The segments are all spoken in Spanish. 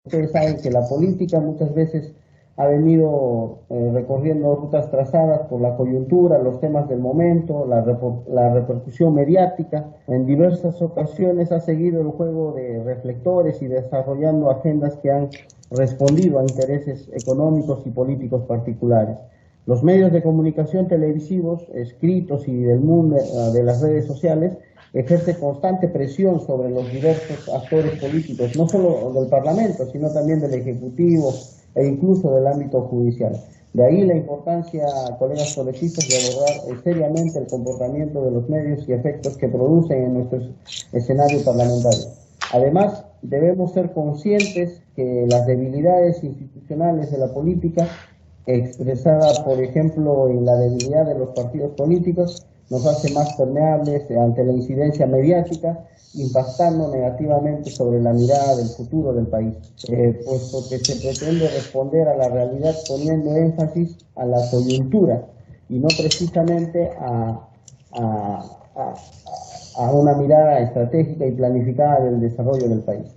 Ustedes saben que la política muchas veces ha venido recorriendo rutas trazadas por la coyuntura, los temas del momento, la repercusión mediática. En diversas ocasiones ha seguido el juego de reflectores y desarrollando agendas que han respondido a intereses económicos y políticos particulares. Los medios de comunicación televisivos, escritos y del mundo de las redes sociales ejerce constante presión sobre los diversos actores políticos, no solo del Parlamento, sino también del Ejecutivo e incluso del ámbito judicial. De ahí la importancia, colegas congresistas, de abordar seriamente el comportamiento de los medios y efectos que producen en nuestro escenario parlamentario. Además, debemos ser conscientes que las debilidades institucionales de la política, expresada, por ejemplo, en la debilidad de los partidos políticos, nos hace más permeables ante la incidencia mediática, impactando negativamente sobre la mirada del futuro del país, puesto que se pretende responder a la realidad poniendo énfasis a la coyuntura y no precisamente a una mirada estratégica y planificada del desarrollo del país.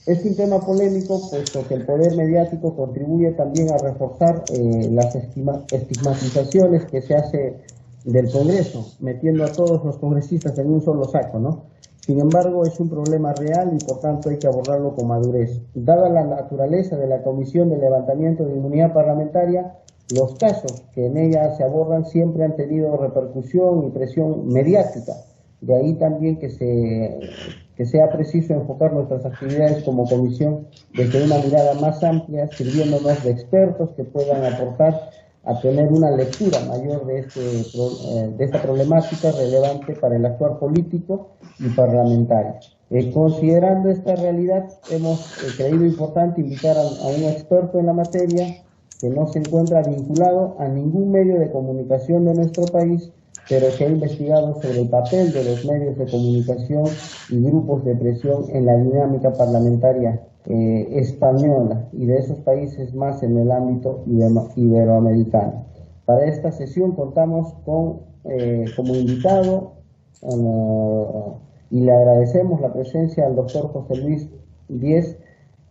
Es un tema polémico, puesto que el poder mediático contribuye también a reforzar las estigmatizaciones que se hace del Congreso, metiendo a todos los congresistas en un solo saco, ¿no? Sin embargo, es un problema real y por tanto hay que abordarlo con madurez. Dada la naturaleza de la Comisión de Levantamiento de Inmunidad Parlamentaria, los casos que en ella se abordan siempre han tenido repercusión y presión mediática. De ahí también que sea preciso enfocar nuestras actividades como comisión desde una mirada más amplia, sirviéndonos de expertos que puedan aportar a tener una lectura mayor de esta problemática relevante para el actuar político y parlamentario. Considerando esta realidad, hemos creído importante invitar a un experto en la materia que no se encuentra vinculado a ningún medio de comunicación de nuestro país, pero que ha investigado sobre el papel de los medios de comunicación y grupos de presión en la dinámica parlamentaria española y de esos países más en el ámbito iberoamericano. Para esta sesión contamos como invitado y le agradecemos la presencia al doctor José Luis Díez,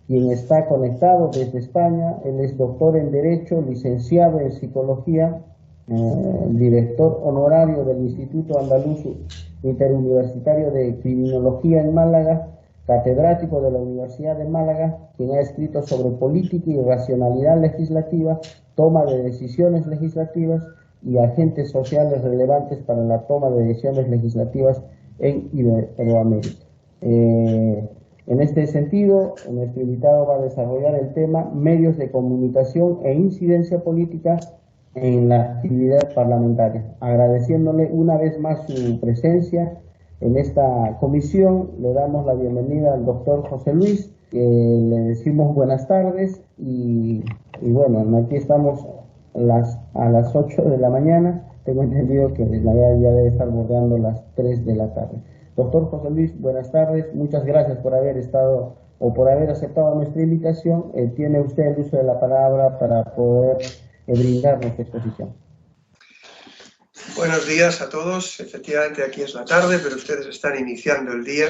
quien está conectado desde España. Él es doctor en Derecho, licenciado en Psicología, director honorario del Instituto Andaluz Interuniversitario de Criminología en Málaga, catedrático de la Universidad de Málaga, quien ha escrito sobre política y racionalidad legislativa, toma de decisiones legislativas y agentes sociales relevantes para la toma de decisiones legislativas en Iberoamérica. En este sentido, nuestro invitado va a desarrollar el tema medios de comunicación e incidencia política en la actividad parlamentaria. Agradeciéndole una vez más su presencia en esta comisión, le damos la bienvenida al doctor José Luis, le decimos buenas tardes y bueno, aquí estamos a las 8 de la mañana, tengo entendido que ya debe estar bordeando las 3 de la tarde. Doctor José Luis, buenas tardes, muchas gracias por haber estado o por haber aceptado nuestra invitación. Tiene usted el uso de la palabra para poder brindar nuestra exposición. Buenos días a todos. Efectivamente aquí es la tarde, pero ustedes están iniciando el día.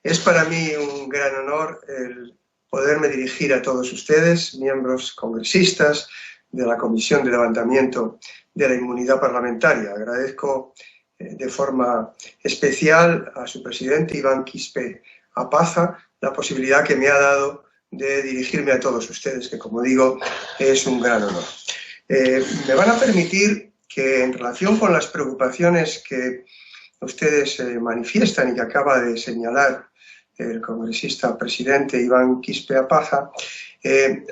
Es para mí un gran honor el poderme dirigir a todos ustedes, miembros congresistas de la Comisión de Levantamiento de la Inmunidad Parlamentaria. Agradezco de forma especial a su presidente, Iván Quispe Apaza, la posibilidad que me ha dado de dirigirme a todos ustedes, que como digo, es un gran honor. Me van a permitir que en relación con las preocupaciones que ustedes manifiestan y que acaba de señalar el congresista presidente Iván Quispe Apaza,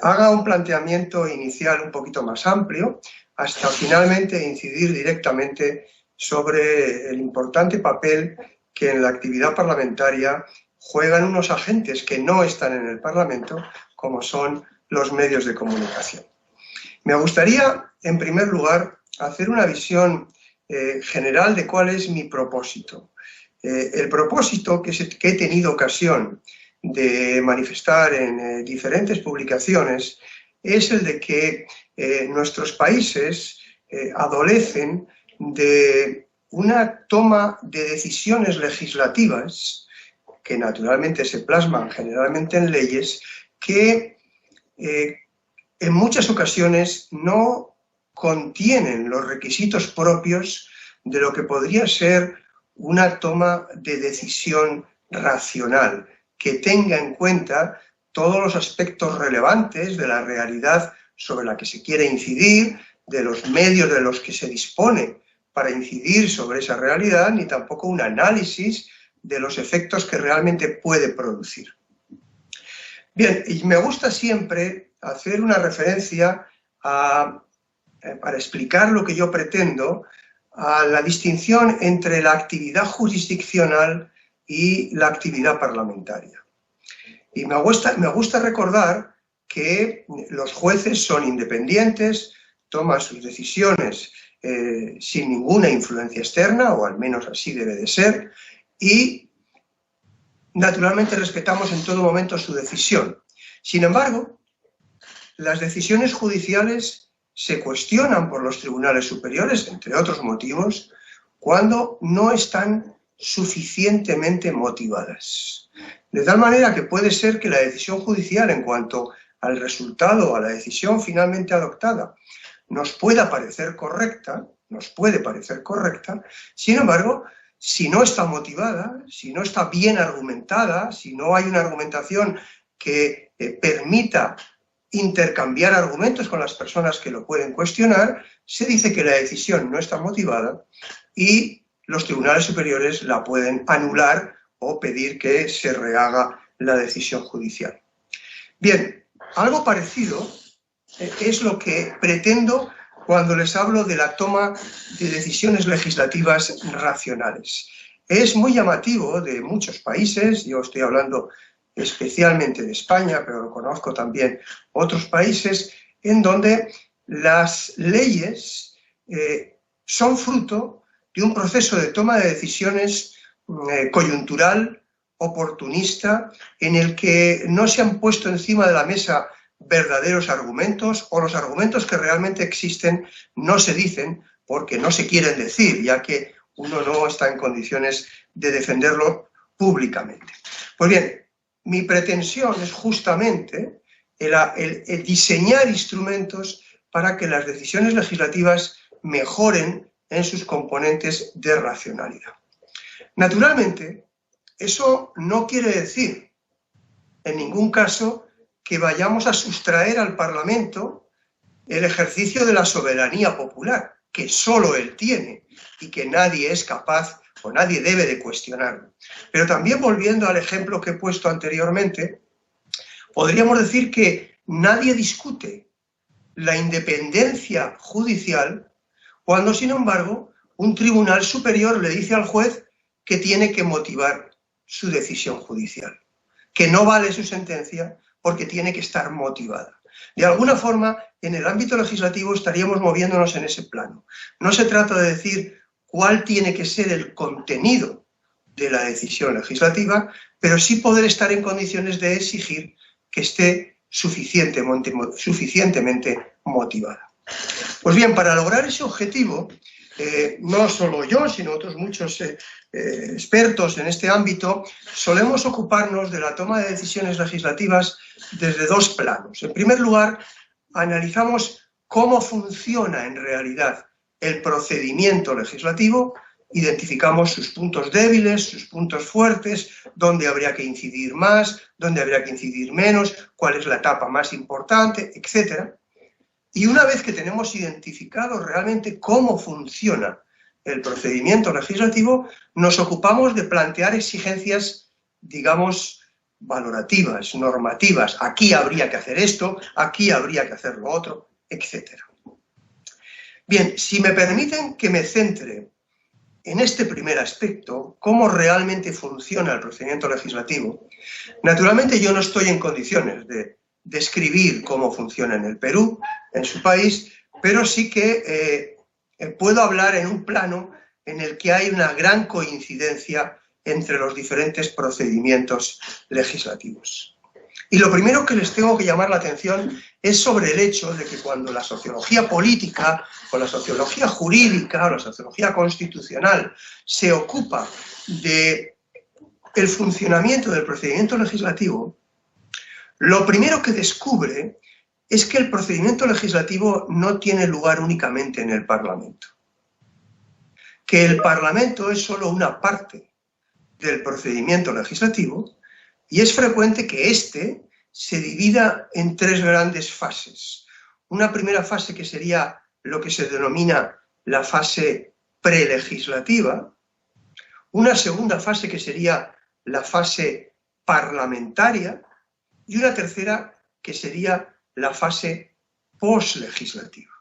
haga un planteamiento inicial un poquito más amplio, hasta finalmente incidir directamente sobre el importante papel que en la actividad parlamentaria juegan unos agentes que no están en el Parlamento, como son los medios de comunicación. Me gustaría, en primer lugar, hacer una visión general de cuál es mi propósito. El propósito que he tenido ocasión de manifestar en diferentes publicaciones es el de que nuestros países adolecen de una toma de decisiones legislativas que naturalmente se plasman generalmente en leyes, que en muchas ocasiones no contienen los requisitos propios de lo que podría ser una toma de decisión racional, que tenga en cuenta todos los aspectos relevantes de la realidad sobre la que se quiere incidir, de los medios de los que se dispone para incidir sobre esa realidad, ni tampoco un análisis de los efectos que realmente puede producir. Bien, y me gusta siempre hacer una referencia para explicar lo que yo pretendo, a la distinción entre la actividad jurisdiccional y la actividad parlamentaria. Y me gusta recordar que los jueces son independientes, toman sus decisiones sin ninguna influencia externa, o al menos así debe de ser, y naturalmente respetamos en todo momento su decisión. Sin embargo, las decisiones judiciales se cuestionan por los tribunales superiores, entre otros motivos, cuando no están suficientemente motivadas. De tal manera que puede ser que la decisión judicial en cuanto al resultado o a la decisión finalmente adoptada nos pueda parecer correcta, sin embargo, si no está motivada, si no está bien argumentada, si no hay una argumentación que permita intercambiar argumentos con las personas que lo pueden cuestionar, se dice que la decisión no está motivada y los tribunales superiores la pueden anular o pedir que se rehaga la decisión judicial. Bien, algo parecido es lo que pretendo cuando les hablo de la toma de decisiones legislativas racionales. Es muy llamativo de muchos países, yo estoy hablando especialmente de España, pero conozco también otros países, en donde las leyes son fruto de un proceso de toma de decisiones coyuntural, oportunista, en el que no se han puesto encima de la mesa verdaderos argumentos, o los argumentos que realmente existen no se dicen porque no se quieren decir, ya que uno no está en condiciones de defenderlo públicamente. Pues bien, mi pretensión es justamente el diseñar instrumentos para que las decisiones legislativas mejoren en sus componentes de racionalidad. Naturalmente, eso no quiere decir en ningún caso que vayamos a sustraer al Parlamento el ejercicio de la soberanía popular, que solo él tiene y que nadie es capaz o nadie debe de cuestionarlo. Pero también, volviendo al ejemplo que he puesto anteriormente, podríamos decir que nadie discute la independencia judicial cuando, sin embargo, un tribunal superior le dice al juez que tiene que motivar su decisión judicial, que no vale su sentencia porque tiene que estar motivada. De alguna forma, en el ámbito legislativo estaríamos moviéndonos en ese plano. No se trata de decir cuál tiene que ser el contenido de la decisión legislativa, pero sí poder estar en condiciones de exigir que esté suficientemente motivada. Pues bien, para lograr ese objetivo, no solo yo, sino otros muchos expertos en este ámbito, solemos ocuparnos de la toma de decisiones legislativas desde dos planos. En primer lugar, analizamos cómo funciona en realidad el procedimiento legislativo, identificamos sus puntos débiles, sus puntos fuertes, dónde habría que incidir más, dónde habría que incidir menos, cuál es la etapa más importante, etc. Y una vez que tenemos identificado realmente cómo funciona el procedimiento legislativo, nos ocupamos de plantear exigencias, digamos, valorativas, normativas. Aquí habría que hacer esto, aquí habría que hacer lo otro, etc. Bien, si me permiten que me centre en este primer aspecto, cómo realmente funciona el procedimiento legislativo, naturalmente yo no estoy en condiciones de describir cómo funciona en el Perú, en su país, pero sí que puedo hablar en un plano en el que hay una gran coincidencia entre los diferentes procedimientos legislativos. Y lo primero que les tengo que llamar la atención es sobre el hecho de que cuando la sociología política, o la sociología jurídica, o la sociología constitucional se ocupa de el funcionamiento del procedimiento legislativo, lo primero que descubre es que el procedimiento legislativo no tiene lugar únicamente en el Parlamento, que el Parlamento es solo una parte del procedimiento legislativo y es frecuente que éste se divida en tres grandes fases. Una primera fase que sería lo que se denomina la fase prelegislativa, una segunda fase que sería la fase parlamentaria y una tercera que sería la fase postlegislativa.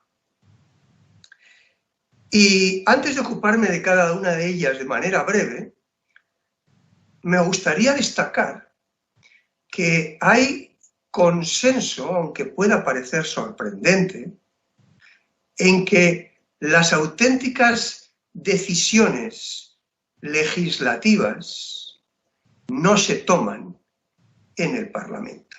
Y antes de ocuparme de cada una de ellas de manera breve, me gustaría destacar que hay consenso, aunque pueda parecer sorprendente, en que las auténticas decisiones legislativas no se toman en el Parlamento,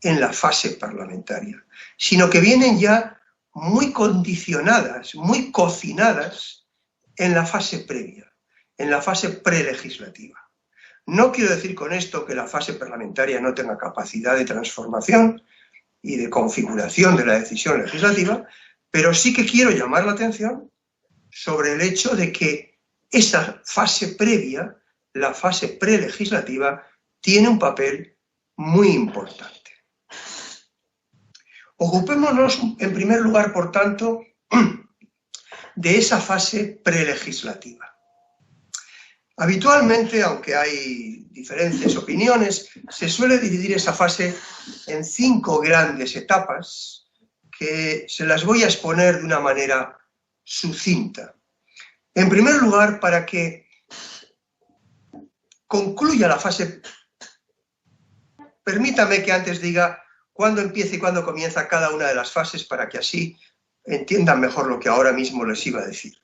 en la fase parlamentaria, sino que vienen ya muy condicionadas, muy cocinadas en la fase previa, en la fase prelegislativa. No quiero decir con esto que la fase parlamentaria no tenga capacidad de transformación y de configuración de la decisión legislativa, pero sí que quiero llamar la atención sobre el hecho de que esa fase previa, la fase prelegislativa, tiene un papel muy importante. Ocupémonos, en primer lugar, por tanto, de esa fase prelegislativa. Habitualmente, aunque hay diferentes opiniones, se suele dividir esa fase en 5 grandes etapas que se las voy a exponer de una manera sucinta. En primer lugar, para que concluya la fase, permítame que antes diga cuándo empieza y cuándo comienza cada una de las fases para que así entiendan mejor lo que ahora mismo les iba a decir.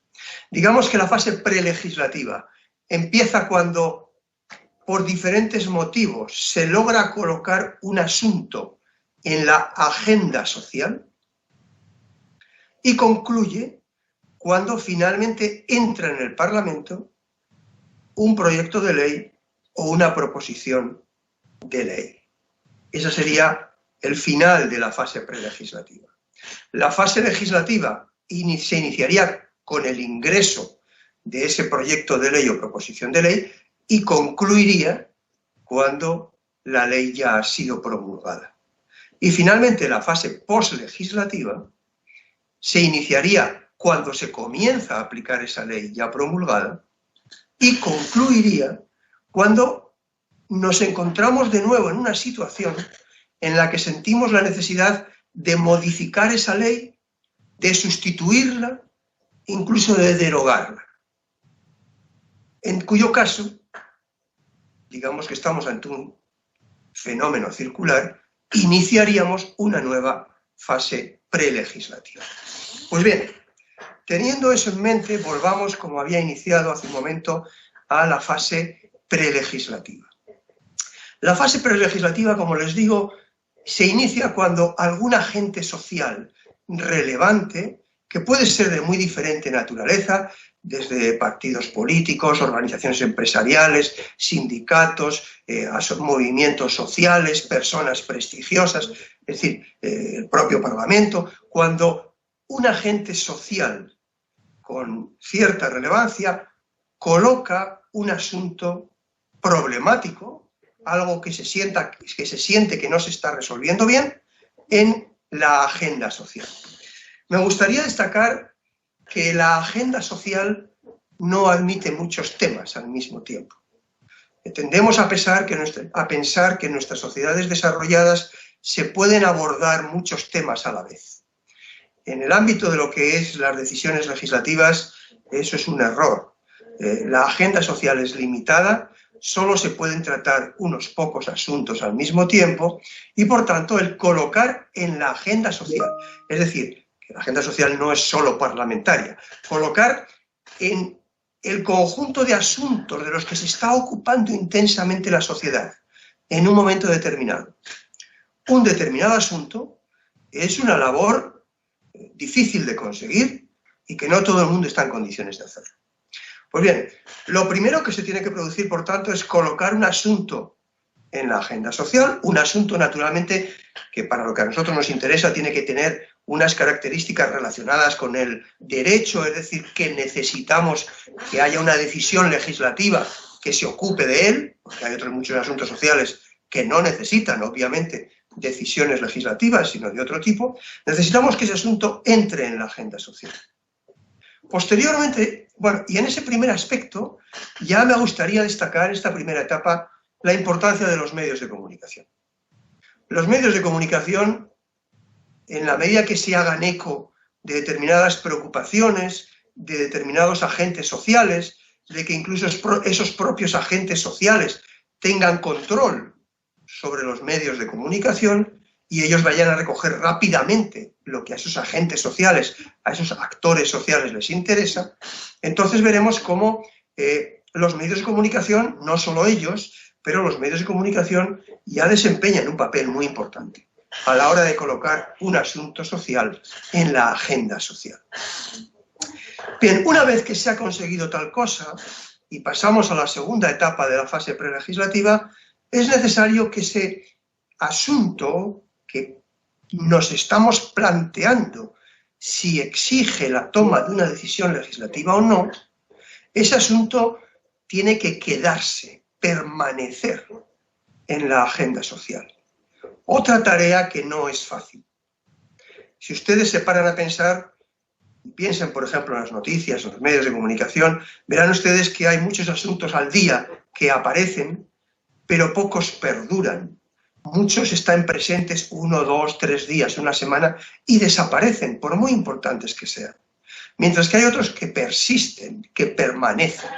Digamos que la fase prelegislativa empieza cuando, por diferentes motivos, se logra colocar un asunto en la agenda social y concluye cuando finalmente entra en el Parlamento un proyecto de ley o una proposición de ley. Ese sería el final de la fase prelegislativa. La fase legislativa se iniciaría con el ingreso de ese proyecto de ley o proposición de ley y concluiría cuando la ley ya ha sido promulgada. Y finalmente la fase postlegislativa se iniciaría cuando se comienza a aplicar esa ley ya promulgada y concluiría cuando nos encontramos de nuevo en una situación en la que sentimos la necesidad de modificar esa ley, de sustituirla, incluso de derogarla. En cuyo caso, digamos que estamos ante un fenómeno circular, iniciaríamos una nueva fase prelegislativa. Pues bien, teniendo eso en mente, volvamos, como había iniciado hace un momento, a la fase prelegislativa. La fase prelegislativa, como les digo, se inicia cuando algún agente social relevante, que puede ser de muy diferente naturaleza, desde partidos políticos, organizaciones empresariales, sindicatos, movimientos sociales, personas prestigiosas, es decir, el propio Parlamento, cuando un agente social con cierta relevancia coloca un asunto problemático, algo que se siente que no se está resolviendo bien, en la agenda social. Me gustaría destacar que la agenda social no admite muchos temas al mismo tiempo. Tendemos a pensar que en nuestras sociedades desarrolladas se pueden abordar muchos temas a la vez. En el ámbito de lo que es las decisiones legislativas, eso es un error. La agenda social es limitada, solo se pueden tratar unos pocos asuntos al mismo tiempo y, por tanto, el colocar en la agenda social, es decir, que la agenda social no es solo parlamentaria, colocar en el conjunto de asuntos de los que se está ocupando intensamente la sociedad en un momento determinado. Un determinado asunto es una labor difícil de conseguir y que no todo el mundo está en condiciones de hacerlo. Pues bien, lo primero que se tiene que producir, por tanto, es colocar un asunto en la agenda social, un asunto naturalmente que para lo que a nosotros nos interesa tiene que tener unas características relacionadas con el derecho, es decir, que necesitamos que haya una decisión legislativa que se ocupe de él, porque hay otros muchos asuntos sociales que no necesitan, obviamente, decisiones legislativas, sino de otro tipo. Necesitamos que ese asunto entre en la agenda social. Posteriormente, bueno, y en ese primer aspecto, ya me gustaría destacar esta primera etapa, la importancia de los medios de comunicación. Los medios de comunicación, en la medida que se hagan eco de determinadas preocupaciones, de determinados agentes sociales, de que incluso esos propios agentes sociales tengan control sobre los medios de comunicación y ellos vayan a recoger rápidamente lo que a esos agentes sociales, a esos actores sociales les interesa, entonces veremos cómo los medios de comunicación, no solo ellos, pero los medios de comunicación ya desempeñan un papel muy importante a la hora de colocar un asunto social en la agenda social. Bien, una vez que se ha conseguido tal cosa y pasamos a la segunda etapa de la fase prelegislativa, es necesario que ese asunto que nos estamos planteando, si exige la toma de una decisión legislativa o no, ese asunto tiene que quedarse, permanecer en la agenda social. Otra tarea que no es fácil. Si ustedes se paran a pensar, y piensen, por ejemplo, en las noticias, en los medios de comunicación, verán ustedes que hay muchos asuntos al día que aparecen, pero pocos perduran. Muchos están presentes 1, 2, 3 días, una semana, y desaparecen, por muy importantes que sean. Mientras que hay otros que persisten, que permanecen.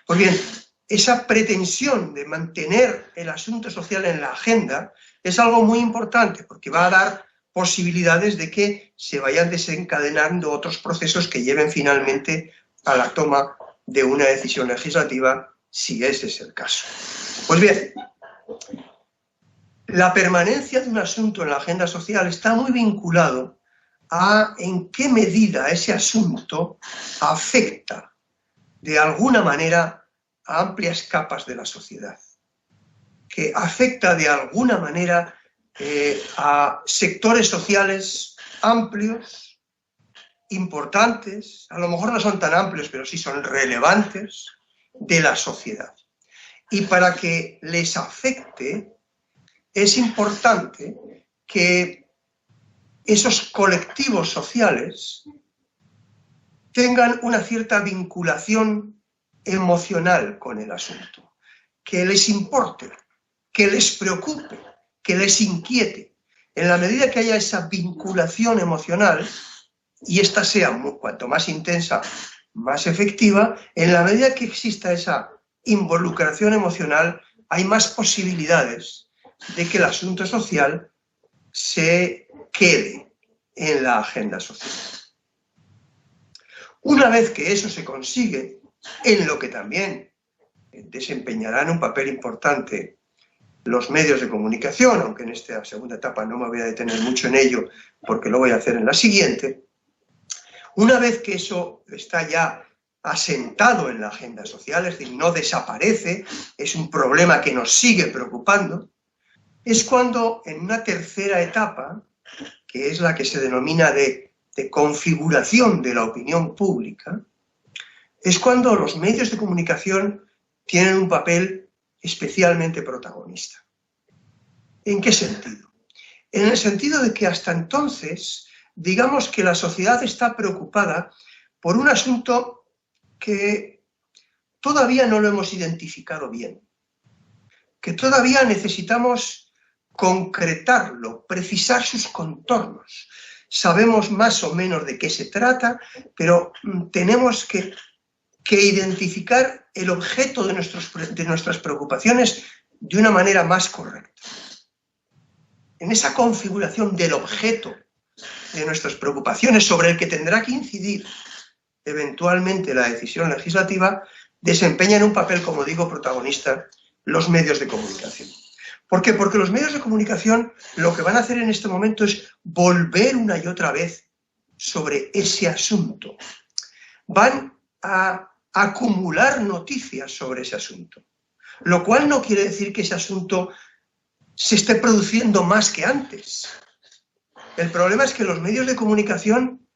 Pues bien, esa pretensión de mantener el asunto social en la agenda es algo muy importante, porque va a dar posibilidades de que se vayan desencadenando otros procesos que lleven finalmente a la toma de una decisión legislativa, si ese es el caso. Pues bien, la permanencia de un asunto en la agenda social está muy vinculado a en qué medida ese asunto afecta de alguna manera a amplias capas de la sociedad, que afecta de alguna manera a sectores sociales amplios, importantes, a lo mejor no son tan amplios, pero sí son relevantes de la sociedad. Y para que les afecte, es importante que esos colectivos sociales tengan una cierta vinculación emocional con el asunto, que les importe, que les preocupe, que les inquiete. En la medida que haya esa vinculación emocional, y esta sea cuanto más intensa, más efectiva, en la medida que exista esa involucración emocional, hay más posibilidades de que el asunto social se quede en la agenda social. Una vez que eso se consigue, en lo que también desempeñarán un papel importante los medios de comunicación, aunque en esta segunda etapa no me voy a detener mucho en ello, porque lo voy a hacer en la siguiente, una vez que eso está ya asentado en la agenda social, es decir, no desaparece, es un problema que nos sigue preocupando, es cuando en una tercera etapa, que es la que se denomina de configuración de la opinión pública, es cuando los medios de comunicación tienen un papel especialmente protagonista. ¿En qué sentido? En el sentido de que hasta entonces, digamos que la sociedad está preocupada por un asunto que todavía no lo hemos identificado bien, que todavía necesitamos concretarlo, precisar sus contornos. Sabemos más o menos de qué se trata, pero tenemos que identificar el objeto de nuestras preocupaciones de una manera más correcta. En esa configuración del objeto de nuestras preocupaciones sobre el que tendrá que incidir eventualmente la decisión legislativa, desempeñan un papel, como digo, protagonista los medios de comunicación. ¿Por qué? Porque los medios de comunicación lo que van a hacer en este momento es volver una y otra vez sobre ese asunto. Van a acumular noticias sobre ese asunto, lo cual no quiere decir que ese asunto se esté produciendo más que antes. El problema es que los medios de comunicación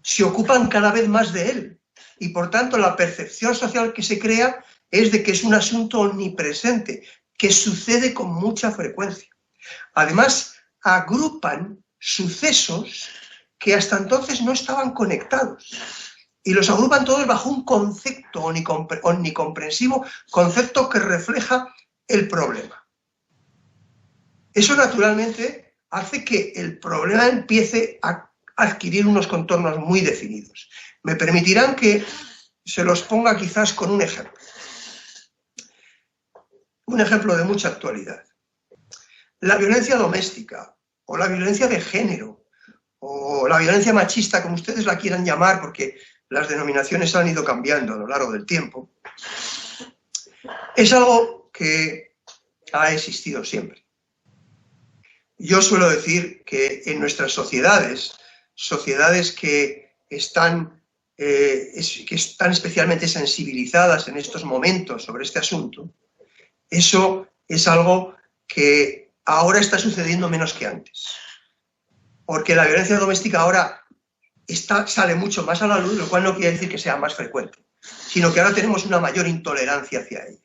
se ocupan cada vez más de él y por tanto la percepción social que se crea es de que es un asunto omnipresente, que sucede con mucha frecuencia. Además, agrupan sucesos que hasta entonces no estaban conectados y los agrupan todos bajo un concepto omnicomprensivo, concepto que refleja el problema. Eso naturalmente hace que el problema empiece a adquirir unos contornos muy definidos. Me permitirán que se los ponga quizás con un ejemplo. Un ejemplo de mucha actualidad. La violencia doméstica, o la violencia de género, o la violencia machista, como ustedes la quieran llamar, porque las denominaciones han ido cambiando a lo largo del tiempo, es algo que ha existido siempre. Yo suelo decir que en nuestras sociedades que están especialmente sensibilizadas en estos momentos sobre este asunto, eso es algo que ahora está sucediendo menos que antes. Porque la violencia doméstica ahora sale mucho más a la luz, lo cual no quiere decir que sea más frecuente, sino que ahora tenemos una mayor intolerancia hacia ella.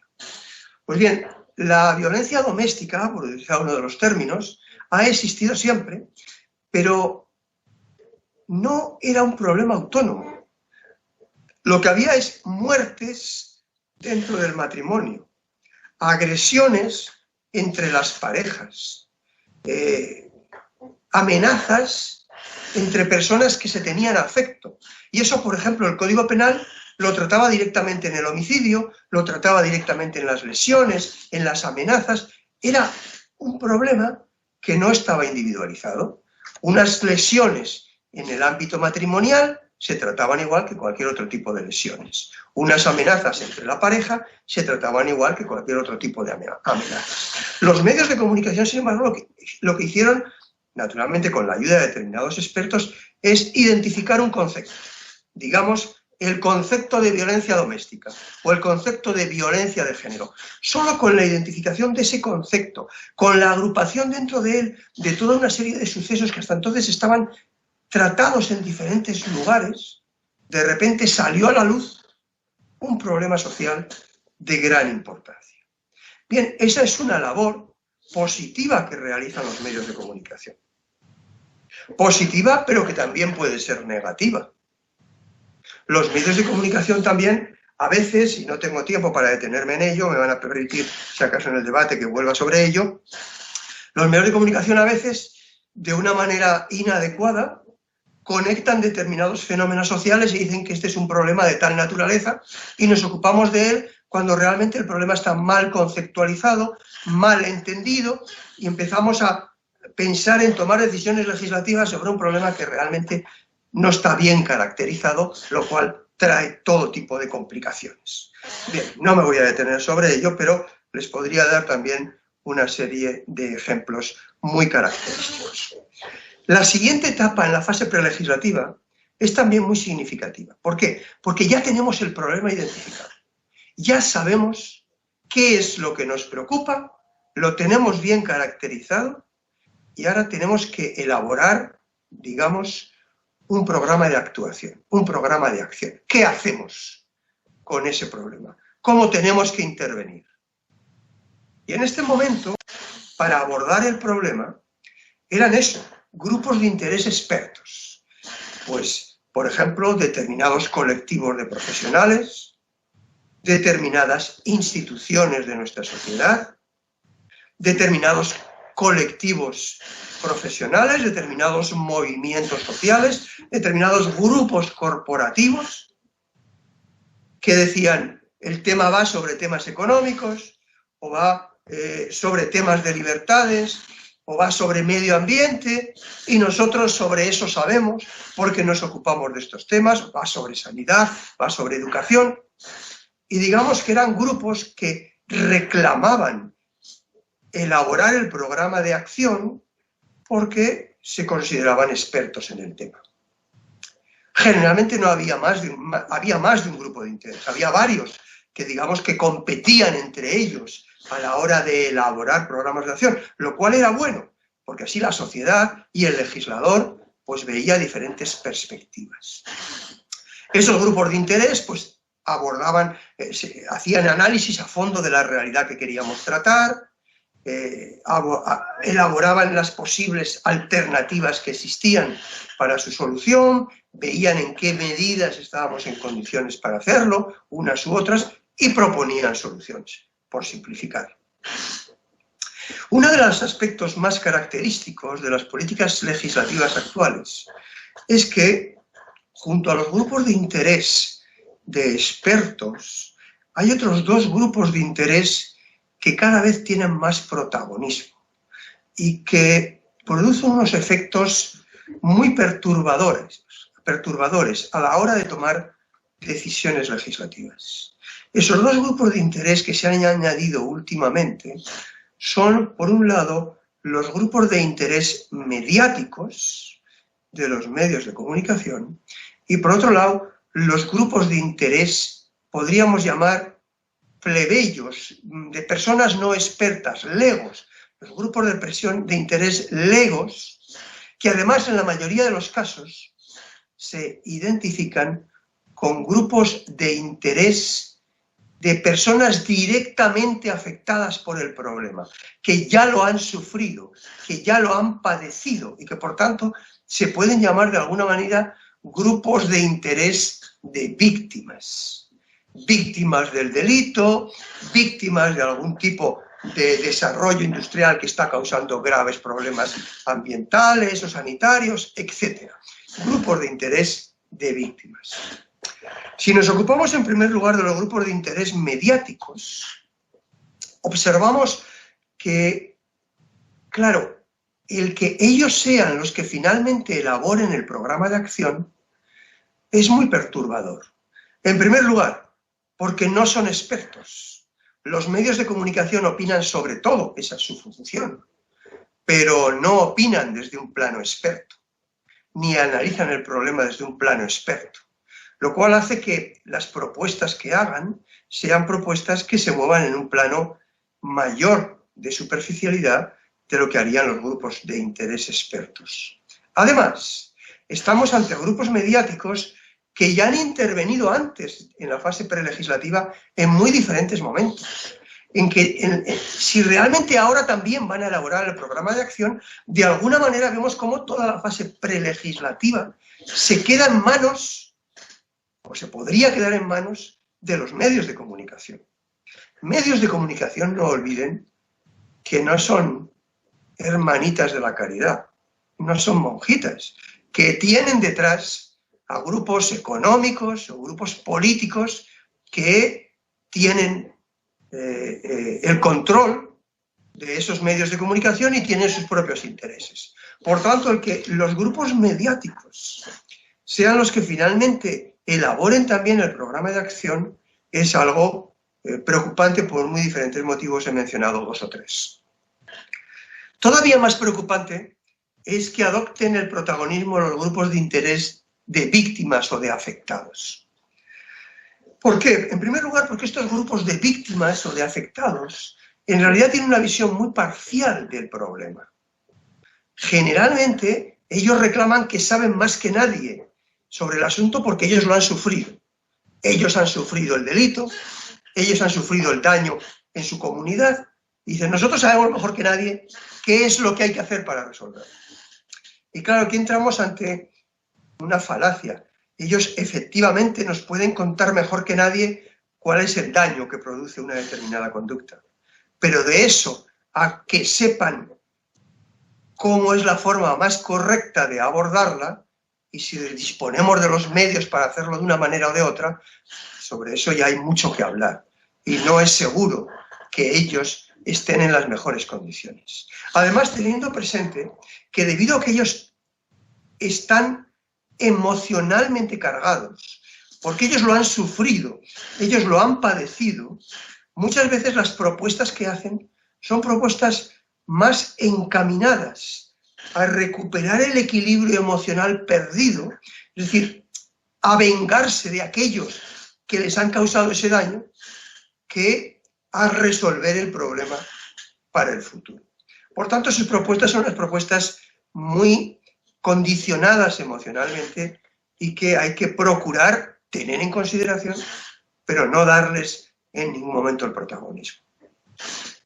Pues bien, la violencia doméstica, por utilizar uno de los términos, ha existido siempre, pero no era un problema autónomo. Lo que había es muertes dentro del matrimonio, agresiones entre las parejas, amenazas entre personas que se tenían afecto. Y eso, por ejemplo, el Código Penal lo trataba directamente en el homicidio, lo trataba directamente en las lesiones, en las amenazas. Era un problema que no estaba individualizado. Unas lesiones en el ámbito matrimonial se trataban igual que cualquier otro tipo de lesiones. Unas amenazas entre la pareja se trataban igual que cualquier otro tipo de amenazas. Los medios de comunicación, sin embargo, lo que hicieron, naturalmente con la ayuda de determinados expertos, es identificar un concepto. Digamos, el concepto de violencia doméstica o el concepto de violencia de género. Solo con la identificación de ese concepto, con la agrupación dentro de él de toda una serie de sucesos que hasta entonces estaban tratados en diferentes lugares, de repente salió a la luz un problema social de gran importancia. Bien, esa es una labor positiva que realizan los medios de comunicación. Positiva, pero que también puede ser negativa. Los medios de comunicación también, a veces, y no tengo tiempo para detenerme en ello, me van a permitir, si acaso en el debate, que vuelva sobre ello, los medios de comunicación a veces, de una manera inadecuada, conectan determinados fenómenos sociales y dicen que este es un problema de tal naturaleza y nos ocupamos de él cuando realmente el problema está mal conceptualizado, mal entendido y empezamos a pensar en tomar decisiones legislativas sobre un problema que realmente no está bien caracterizado, lo cual trae todo tipo de complicaciones. Bien, no me voy a detener sobre ello, pero les podría dar también una serie de ejemplos muy característicos. La siguiente etapa en la fase prelegislativa es también muy significativa. ¿Por qué? Porque ya tenemos el problema identificado. Ya sabemos qué es lo que nos preocupa, lo tenemos bien caracterizado y ahora tenemos que elaborar, digamos, un programa de actuación, un programa de acción. ¿Qué hacemos con ese problema? ¿Cómo tenemos que intervenir? Y en este momento, para abordar el problema, eran eso, grupos de interés expertos. Pues, por ejemplo, determinados colectivos de profesionales, determinadas instituciones de nuestra sociedad, determinados colectivos profesionales, determinados movimientos sociales, determinados grupos corporativos que decían el tema va sobre temas económicos o va sobre temas de libertades o va sobre medio ambiente y nosotros sobre eso sabemos porque nos ocupamos de estos temas, va sobre sanidad, va sobre educación y digamos que eran grupos que reclamaban elaborar el programa de acción porque se consideraban expertos en el tema. Generalmente no había había más de un grupo de interés, había varios que digamos que competían entre ellos a la hora de elaborar programas de acción, lo cual era bueno, porque así la sociedad y el legislador pues veía diferentes perspectivas. Esos grupos de interés pues abordaban, hacían análisis a fondo de la realidad que queríamos tratar, elaboraban las posibles alternativas que existían para su solución, veían en qué medidas estábamos en condiciones para hacerlo, unas u otras, y proponían soluciones, por simplificar. Uno de los aspectos más característicos de las políticas legislativas actuales es que, junto a los grupos de interés de expertos, hay otros dos grupos de interés que cada vez tienen más protagonismo y que producen unos efectos muy perturbadores a la hora de tomar decisiones legislativas. Esos dos grupos de interés que se han añadido últimamente son, por un lado, los grupos de interés mediáticos de los medios de comunicación y, por otro lado, los grupos de interés, podríamos llamar plebeyos, de personas no expertas, legos, los grupos de interés legos, que además en la mayoría de los casos se identifican con grupos de interés de personas directamente afectadas por el problema, que ya lo han sufrido, que ya lo han padecido y que por tanto se pueden llamar de alguna manera grupos de interés de víctimas. Víctimas del delito, víctimas de algún tipo de desarrollo industrial que está causando graves problemas ambientales o sanitarios, etc. Grupos de interés de víctimas. Si nos ocupamos en primer lugar de los grupos de interés mediáticos, observamos que, claro, el que ellos sean los que finalmente elaboren el programa de acción es muy perturbador. En primer lugar, porque no son expertos. Los medios de comunicación opinan sobre todo, esa es su función, pero no opinan desde un plano experto, ni analizan el problema desde un plano experto, lo cual hace que las propuestas que hagan sean propuestas que se muevan en un plano mayor de superficialidad de lo que harían los grupos de interés expertos. Además, estamos ante grupos mediáticos que ya han intervenido antes en la fase prelegislativa en muy diferentes momentos, si realmente ahora también van a elaborar el programa de acción, de alguna manera vemos cómo toda la fase prelegislativa se queda en manos, o se podría quedar en manos, de los medios de comunicación. Medios de comunicación, no olviden, que no son hermanitas de la caridad, no son monjitas, que tienen detrás a grupos económicos o grupos políticos que tienen el control de esos medios de comunicación y tienen sus propios intereses. Por tanto, el que los grupos mediáticos sean los que finalmente elaboren también el programa de acción es algo preocupante por muy diferentes motivos, he mencionado dos o tres. Todavía más preocupante es que adopten el protagonismo los grupos de interés de víctimas o de afectados. ¿Por qué? En primer lugar, porque estos grupos de víctimas o de afectados en realidad tienen una visión muy parcial del problema. Generalmente, ellos reclaman que saben más que nadie sobre el asunto porque ellos lo han sufrido. Ellos han sufrido el delito, ellos han sufrido el daño en su comunidad, y dicen, nosotros sabemos mejor que nadie qué es lo que hay que hacer para resolverlo. Y claro, aquí entramos ante una falacia. Ellos efectivamente nos pueden contar mejor que nadie cuál es el daño que produce una determinada conducta. Pero de eso a que sepan cómo es la forma más correcta de abordarla, y si disponemos de los medios para hacerlo de una manera o de otra, sobre eso ya hay mucho que hablar. Y no es seguro que ellos estén en las mejores condiciones. Además, teniendo presente que debido a que ellos están emocionalmente cargados, porque ellos lo han sufrido, ellos lo han padecido, muchas veces las propuestas que hacen son propuestas más encaminadas a recuperar el equilibrio emocional perdido, es decir, a vengarse de aquellos que les han causado ese daño que a resolver el problema para el futuro. Por tanto, sus propuestas son unas propuestas muy condicionadas emocionalmente y que hay que procurar tener en consideración, pero no darles en ningún momento el protagonismo.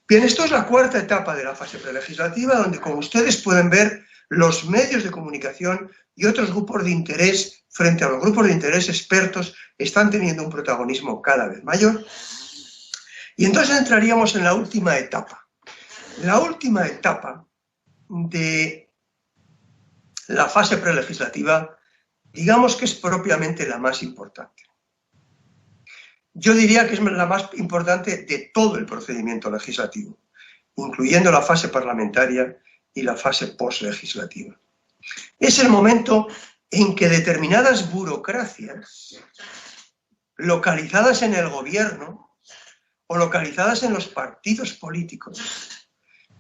Bien, esto es la cuarta etapa de la fase prelegislativa, donde, como ustedes pueden ver, los medios de comunicación y otros grupos de interés, frente a los grupos de interés expertos, están teniendo un protagonismo cada vez mayor. Y entonces entraríamos en la última etapa. La última etapa de la fase prelegislativa, digamos que es propiamente la más importante. Yo diría que es la más importante de todo el procedimiento legislativo, incluyendo la fase parlamentaria y la fase postlegislativa. Es el momento en que determinadas burocracias localizadas en el gobierno o localizadas en los partidos políticos,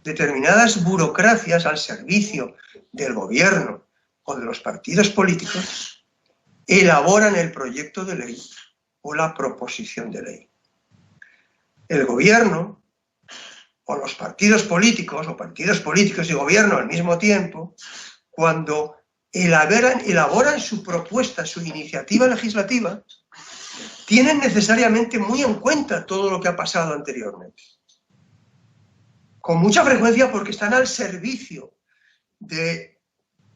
determinadas burocracias al servicio del gobierno o de los partidos políticos, elaboran el proyecto de ley o la proposición de ley. El gobierno o los partidos políticos, o partidos políticos y gobierno al mismo tiempo, cuando elaboran su propuesta, su iniciativa legislativa, tienen necesariamente muy en cuenta todo lo que ha pasado anteriormente. Con mucha frecuencia porque están al servicio de,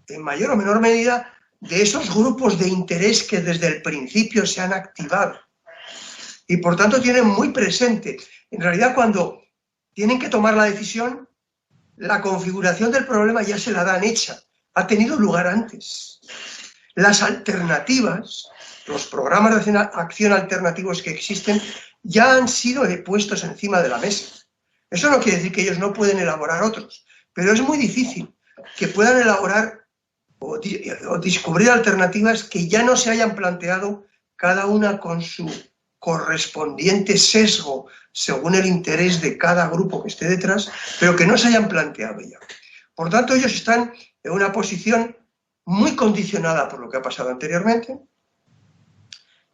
en mayor o menor medida, de esos grupos de interés que desde el principio se han activado. Y por tanto tienen muy presente, en realidad cuando tienen que tomar la decisión, la configuración del problema ya se la dan hecha, ha tenido lugar antes. Las alternativas, los programas de acción alternativos que existen, ya han sido puestos encima de la mesa. Eso no quiere decir que ellos no pueden elaborar otros, pero es muy difícil que puedan elaborar o descubrir alternativas que ya no se hayan planteado, cada una con su correspondiente sesgo según el interés de cada grupo que esté detrás, pero que no se hayan planteado ya. Por tanto, ellos están en una posición muy condicionada por lo que ha pasado anteriormente,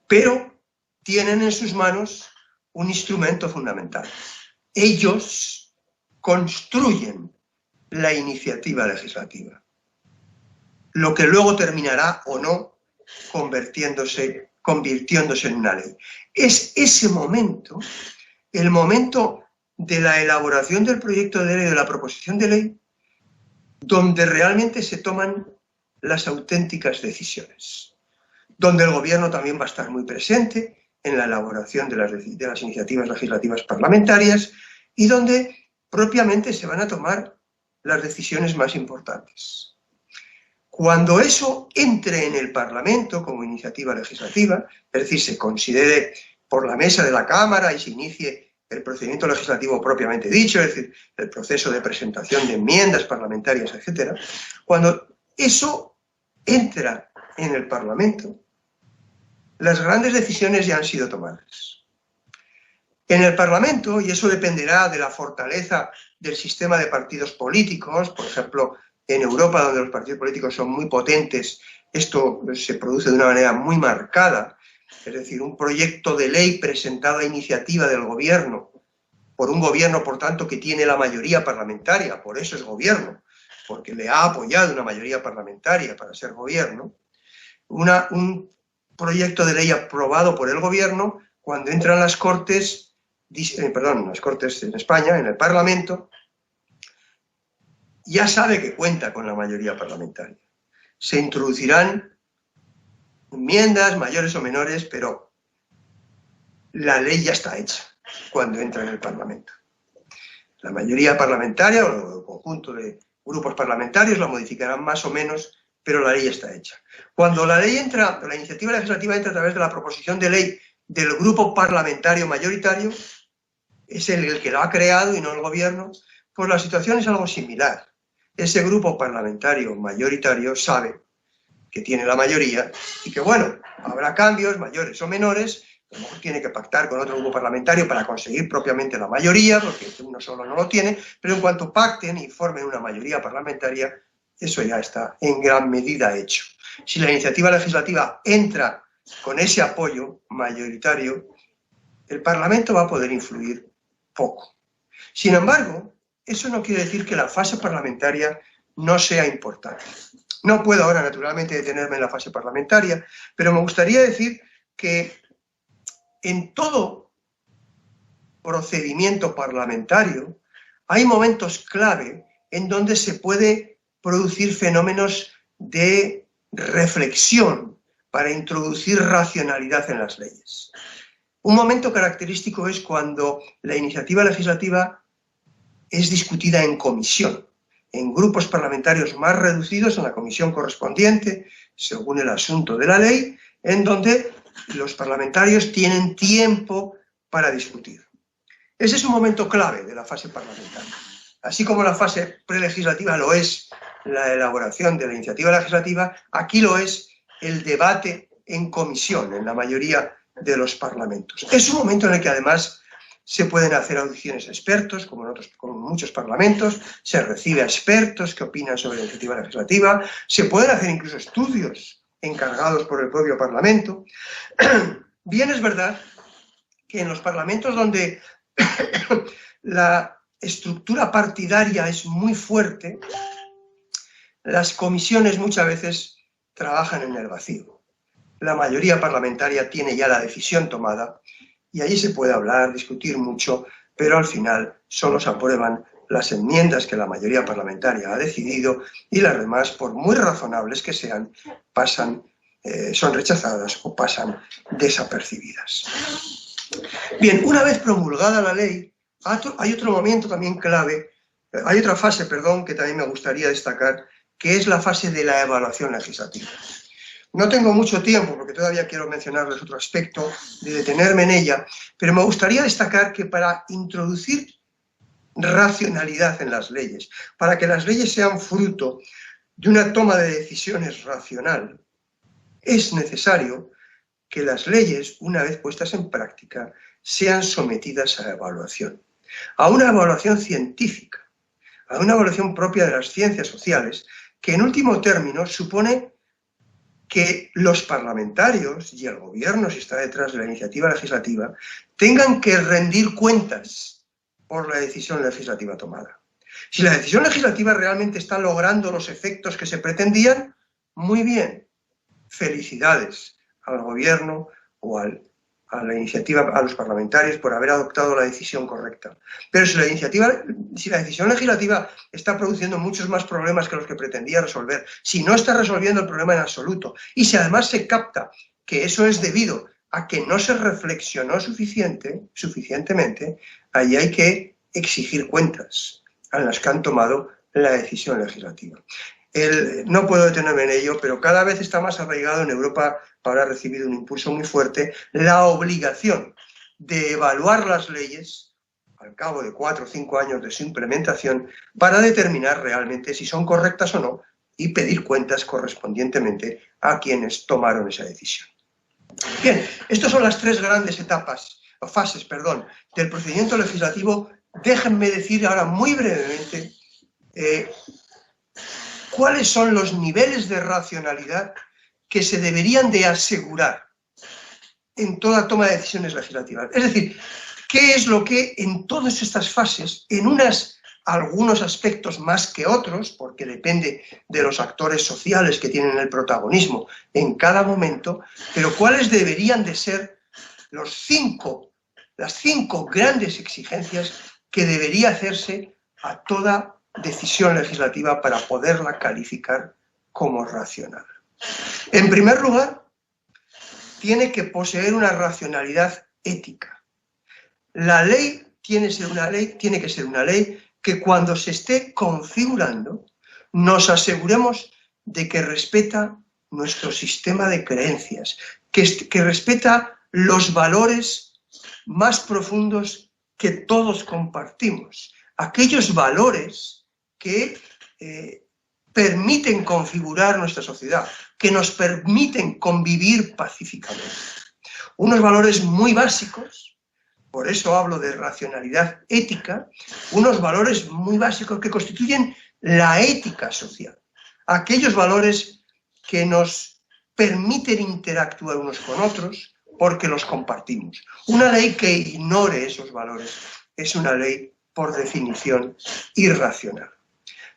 pero tienen en sus manos un instrumento fundamental. Ellos construyen la iniciativa legislativa, lo que luego terminará o no convirtiéndose en una ley. Es ese momento, el momento de la elaboración del proyecto de ley, de la proposición de ley, donde realmente se toman las auténticas decisiones, donde el gobierno también va a estar muy presente en la elaboración de las iniciativas legislativas parlamentarias y donde propiamente se van a tomar las decisiones más importantes. Cuando eso entre en el Parlamento como iniciativa legislativa, es decir, se considere por la mesa de la Cámara y se inicie el procedimiento legislativo propiamente dicho, es decir, el proceso de presentación de enmiendas parlamentarias, etc., cuando eso entra en el Parlamento, las grandes decisiones ya han sido tomadas. En el Parlamento, y eso dependerá de la fortaleza del sistema de partidos políticos, por ejemplo, en Europa, donde los partidos políticos son muy potentes, esto se produce de una manera muy marcada, es decir, un proyecto de ley presentado a iniciativa del gobierno, por un gobierno, por tanto, que tiene la mayoría parlamentaria, por eso es gobierno, porque le ha apoyado una mayoría parlamentaria para ser gobierno, un proyecto de ley aprobado por el gobierno, cuando entran las Cortes, las Cortes en España, en el Parlamento, ya sabe que cuenta con la mayoría parlamentaria. Se introducirán enmiendas mayores o menores, pero la ley ya está hecha cuando entra en el Parlamento. La mayoría parlamentaria o el conjunto de grupos parlamentarios la modificarán más o menos, pero la ley está hecha. Cuando la ley entra, la iniciativa legislativa entra a través de la proposición de ley del grupo parlamentario mayoritario, es el que lo ha creado y no el gobierno, pues la situación es algo similar. Ese grupo parlamentario mayoritario sabe que tiene la mayoría y que, bueno, habrá cambios mayores o menores, a lo mejor tiene que pactar con otro grupo parlamentario para conseguir propiamente la mayoría, porque uno solo no lo tiene, pero en cuanto pacten y formen una mayoría parlamentaria, eso ya está en gran medida hecho. Si la iniciativa legislativa entra con ese apoyo mayoritario, el Parlamento va a poder influir poco. Sin embargo, eso no quiere decir que la fase parlamentaria no sea importante. No puedo ahora, naturalmente, detenerme en la fase parlamentaria, pero me gustaría decir que en todo procedimiento parlamentario hay momentos clave en donde se puede producir fenómenos de reflexión para introducir racionalidad en las leyes. Un momento característico es cuando la iniciativa legislativa es discutida en comisión, en grupos parlamentarios más reducidos, en la comisión correspondiente, según el asunto de la ley, en donde los parlamentarios tienen tiempo para discutir. Ese es un momento clave de la fase parlamentaria. Así como la fase prelegislativa lo es la elaboración de la iniciativa legislativa, aquí lo es el debate en comisión, en la mayoría de los parlamentos. Es un momento en el que además se pueden hacer audiciones a expertos, como en muchos parlamentos, se recibe a expertos que opinan sobre la iniciativa legislativa, se pueden hacer incluso estudios encargados por el propio Parlamento. Bien es verdad que en los parlamentos donde la estructura partidaria es muy fuerte, las comisiones muchas veces trabajan en el vacío. La mayoría parlamentaria tiene ya la decisión tomada y allí se puede hablar, discutir mucho, pero al final solo se aprueban las enmiendas que la mayoría parlamentaria ha decidido y las demás, por muy razonables que sean, son rechazadas o pasan desapercibidas. Bien, una vez promulgada la ley, hay otro momento también clave, hay otra fase, perdón, que también me gustaría destacar, que es la fase de la evaluación legislativa. No tengo mucho tiempo, porque todavía quiero mencionarles otro aspecto, de detenerme en ella, pero me gustaría destacar que para introducir racionalidad en las leyes, para que las leyes sean fruto de una toma de decisiones racional, es necesario que las leyes, una vez puestas en práctica, sean sometidas a evaluación, a una evaluación científica, a una evaluación propia de las ciencias sociales, que en último término supone que los parlamentarios y el gobierno, si está detrás de la iniciativa legislativa, tengan que rendir cuentas por la decisión legislativa tomada. Si la decisión legislativa realmente está logrando los efectos que se pretendían, muy bien, felicidades al gobierno o a la iniciativa, a los parlamentarios por haber adoptado la decisión correcta. Pero si la decisión legislativa está produciendo muchos más problemas que los que pretendía resolver, si no está resolviendo el problema en absoluto, y si además se capta que eso es debido a que no se reflexionó suficientemente, ahí hay que exigir cuentas a las que han tomado la decisión legislativa. No puedo detenerme en ello, pero cada vez está más arraigado en Europa, ahora ha recibido un impulso muy fuerte, la obligación de evaluar las leyes al cabo de 4 o 5 años de su implementación para determinar realmente si son correctas o no y pedir cuentas correspondientemente a quienes tomaron esa decisión. Bien, estas son las 3 grandes fases del procedimiento legislativo. Déjenme decir ahora muy brevemente cuáles son los niveles de racionalidad que se deberían de asegurar en toda toma de decisiones legislativas. Es decir, qué es lo que en todas estas fases, algunos aspectos más que otros, porque depende de los actores sociales que tienen el protagonismo en cada momento, pero cuáles deberían de ser las 5 grandes exigencias que debería hacerse a toda decisión legislativa para poderla calificar como racional. En primer lugar, tiene que poseer una racionalidad ética. La ley tiene que ser una ley que cuando se esté configurando nos aseguremos de que respeta nuestro sistema de creencias, que respeta los valores más profundos que todos compartimos, aquellos valores que permiten configurar nuestra sociedad, que nos permiten convivir pacíficamente. Unos valores muy básicos, por eso hablo de racionalidad ética, unos valores muy básicos que constituyen la ética social. Aquellos valores que nos permiten interactuar unos con otros porque los compartimos. Una ley que ignore esos valores es una ley, por definición, irracional.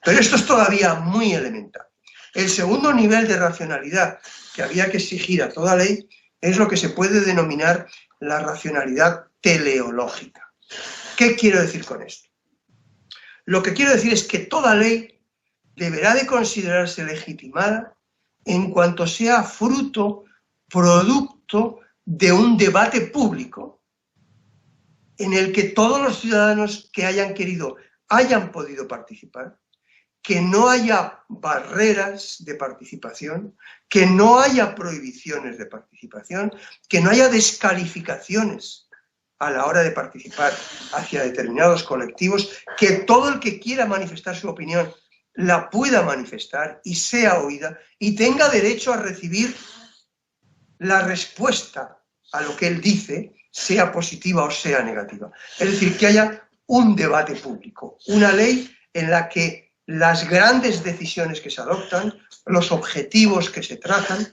Pero esto es todavía muy elemental. El segundo nivel de racionalidad que había que exigir a toda ley es lo que se puede denominar la racionalidad teleológica. ¿Qué quiero decir con esto? Lo que quiero decir es que toda ley deberá de considerarse legitimada en cuanto sea fruto, producto de un debate público en el que todos los ciudadanos que hayan querido hayan podido participar, que no haya barreras de participación, que no haya prohibiciones de participación, que no haya descalificaciones a la hora de participar hacia determinados colectivos, que todo el que quiera manifestar su opinión la pueda manifestar y sea oída y tenga derecho a recibir la respuesta a lo que él dice, sea positiva o sea negativa. Es decir, que haya un debate público, una ley en la que las grandes decisiones que se adoptan, los objetivos que se trazan,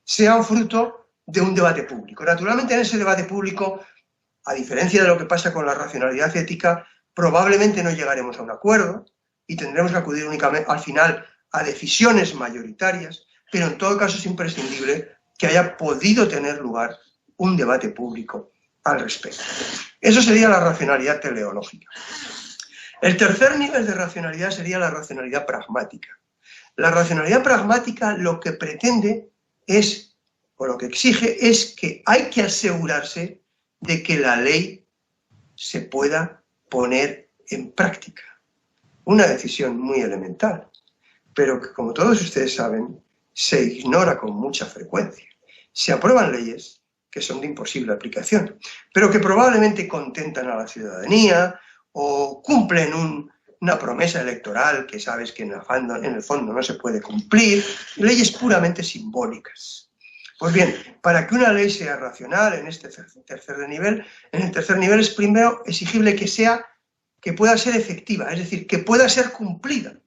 sean fruto de un debate público. Naturalmente, en ese debate público, a diferencia de lo que pasa con la racionalidad ética, probablemente no llegaremos a un acuerdo y tendremos que acudir únicamente al final a decisiones mayoritarias, pero en todo caso es imprescindible que haya podido tener lugar un debate público al respecto. Eso sería la racionalidad teleológica. El tercer nivel de racionalidad sería la racionalidad pragmática. La racionalidad pragmática lo que pretende es, o lo que exige, es que hay que asegurarse de que la ley se pueda poner en práctica. Una decisión muy elemental, pero que, como todos ustedes saben, se ignora con mucha frecuencia. Se aprueban leyes que son de imposible aplicación, pero que probablemente contentan a la ciudadanía o cumplen una promesa electoral que sabes que en el fondo no se puede cumplir, leyes puramente simbólicas. Pues bien, para que una ley sea racional en este tercer nivel, es primero exigible que pueda ser efectiva, es decir, que pueda ser cumplida,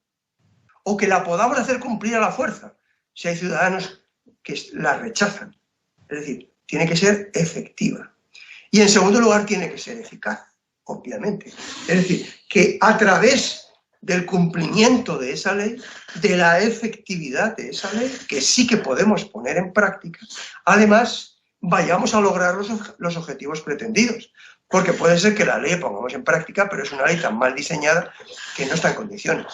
o que la podamos hacer cumplir a la fuerza, si hay ciudadanos que la rechazan. Es decir, tiene que ser efectiva. Y en segundo lugar, tiene que ser eficaz, obviamente. Es decir, que a través del cumplimiento de esa ley, de la efectividad de esa ley, que sí que podemos poner en práctica, además vayamos a lograr los objetivos pretendidos. Porque puede ser que la ley pongamos en práctica, pero es una ley tan mal diseñada que no está en condiciones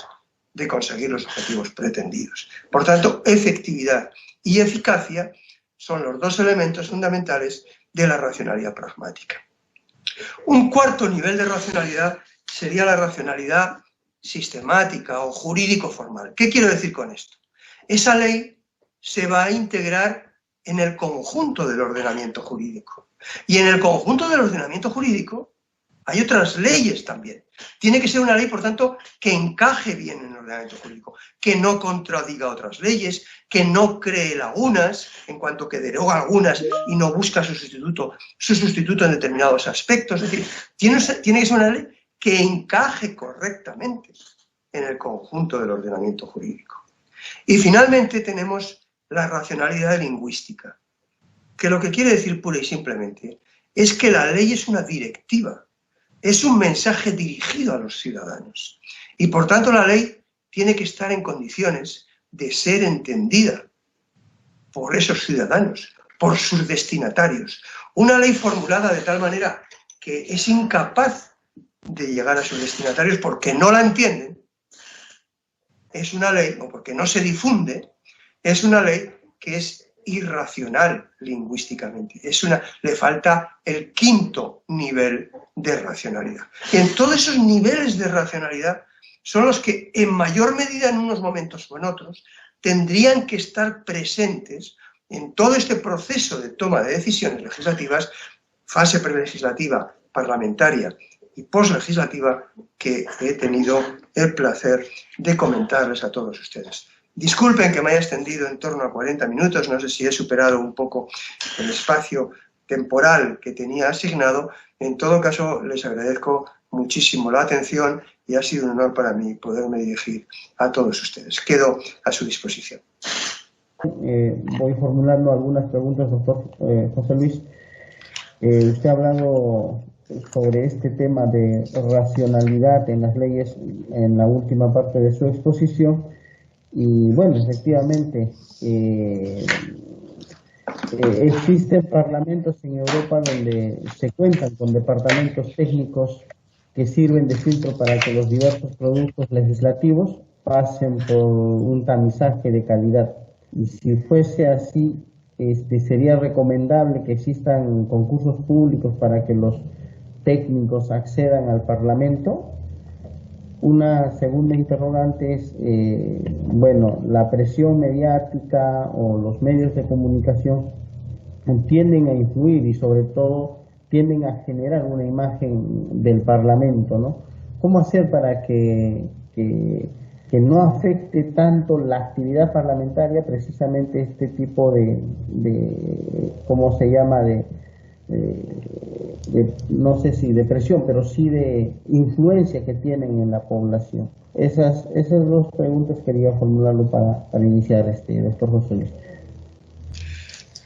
de conseguir los objetivos pretendidos. Por tanto, efectividad y eficacia son los dos elementos fundamentales de la racionalidad pragmática. Un cuarto nivel de racionalidad sería la racionalidad sistemática o jurídico-formal. ¿Qué quiero decir con esto? Esa ley se va a integrar en el conjunto del ordenamiento jurídico. Y en el conjunto del ordenamiento jurídico hay otras leyes también. Tiene que ser una ley, por tanto, que encaje bien en el ordenamiento jurídico, que no contradiga otras leyes, que no cree lagunas, en cuanto que deroga algunas y no busca su sustituto en determinados aspectos. Es decir, tiene que ser una ley que encaje correctamente en el conjunto del ordenamiento jurídico. Y finalmente tenemos la racionalidad lingüística, que lo que quiere decir pura y simplemente es que la ley es una directiva, es un mensaje dirigido a los ciudadanos. Y por tanto la ley tiene que estar en condiciones de ser entendida por esos ciudadanos, por sus destinatarios. Una ley formulada de tal manera que es incapaz de llegar a sus destinatarios porque no la entienden, es una ley, o porque no se difunde, es una ley que es irracional lingüísticamente. Le falta el quinto nivel de racionalidad. Y en todos esos niveles de racionalidad son los que en mayor medida en unos momentos o en otros tendrían que estar presentes en todo este proceso de toma de decisiones legislativas, fase prelegislativa, parlamentaria y poslegislativa, que he tenido el placer de comentarles a todos ustedes. Disculpen que me haya extendido en torno a 40 minutos, no sé si he superado un poco el espacio temporal que tenía asignado. En todo caso, les agradezco muchísimo la atención y ha sido un honor para mí poderme dirigir a todos ustedes. Quedo a su disposición. Voy formulando algunas preguntas, doctor José Luis. Usted ha hablado sobre este tema de racionalidad en las leyes en la última parte de su exposición y bueno, efectivamente existen parlamentos en Europa donde se cuentan con departamentos técnicos que sirven de filtro para que los diversos productos legislativos pasen por un tamizaje de calidad. Y si fuese así, sería recomendable que existan concursos públicos para que los técnicos accedan al Parlamento. Una segunda interrogante es, bueno, la presión mediática o los medios de comunicación tienden a influir y sobre todo tienden a generar una imagen del Parlamento, ¿no? ¿Cómo hacer para que no afecte tanto la actividad parlamentaria precisamente este tipo de ¿cómo se llama? No sé si de presión, pero sí de influencia que tienen en la población. Esas dos preguntas quería formularlo para iniciar, doctor José Luis.